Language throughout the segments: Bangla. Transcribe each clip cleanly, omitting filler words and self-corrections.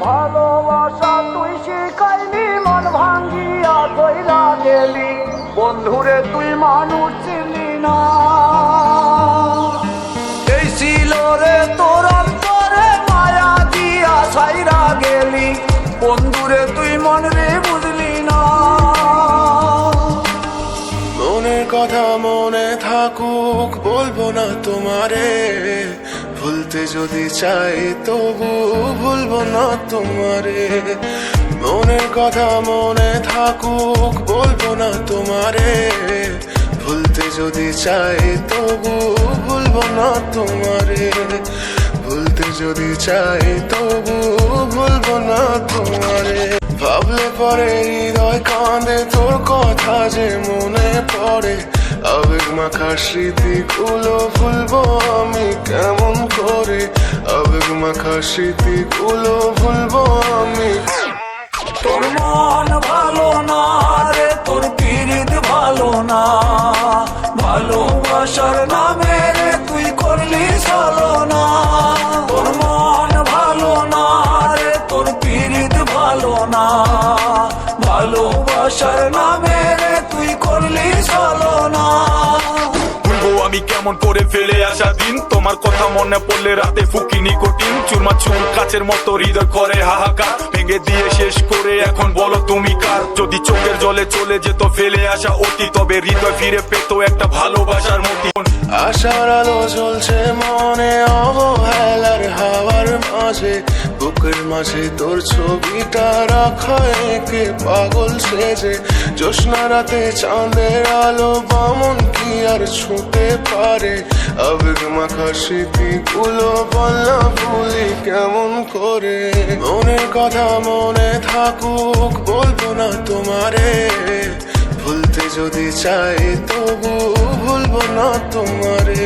ভালোবাসা তুই শিখাইলি, মন ভাঙ্গিয়া কইরা গেলি, বন্ধুরে তুই মানুষ চিনি না। এই ছিল রে তোর অন্তরে মায়া দিয়া ছাইরা গেলি, বন্ধুরে তুই মন রে বুঝলি না। মনের কথা মনে থাকুক বলবো না তোমারে, ভুলতে যদি চাই তবু ভুলবো না তোমারে। মনের কথা মনে থাকুক বলবো না তোমারে, ভুলতে যদি চাই তবু ভুলবো না তোমারে। ভুলতে যদি চাই তবু ভুলবো না তোমারে। ভাবলে পরে হৃদয় কাঁদে তোর কথা যে মনে পড়ে, আবেগ মাখা স্মৃতিগুলো ভুলবো আমি কেমন করে। আবেগ মাখা স্মৃতিগুলো ভুলবো আমি। তোর মন ভালো না রে, তোর পীড়িত ভালো না, ভালোবাসার নামে রে তুই করলি ছলনা। তোর মন ভালো না রে, তোর পীড়িত ভালো না, ভালোবাসার নামে রে তুই করলি ছলনা। ভুলবো আমি কেমন করে ফেলে আসা দিন, তোমার কথা মনে পড়লে রাতে ফুকি নিকোটিন। চুরমা চুর কাচের মতো হৃদয় করে হাহাকার, ভেঙে দিয়ে শেষ করে এখন বলো তুমি কার। যদি চোখের জলে চলে যেত ফেলে আসা অতি, তবে হৃদয় ফিরে পেত একটা ভালোবাসার মতি। আশার আলো জ্বলছে মনে অবহেলার হাওয়ার মাঝে, বুকের মাঝে তোর ছবিটা রাখা একে পাগল সেজে। জ্যোৎস্না রাতে চাঁদের আলো বামন কি আর ছুঁতে পারে। আবেগ মাখা স্মৃতিগুলো বলনা ভুলি কেমন করে। মনের কথা মনে থাকুক বলবো না তোমারে, ভুলতে যদি চাই তবু ভুলবো না তোমারে।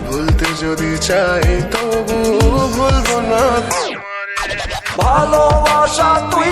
ভুলতে যদি চাই তবু ভুলবো না তোমারে। ভালোবাসা তুই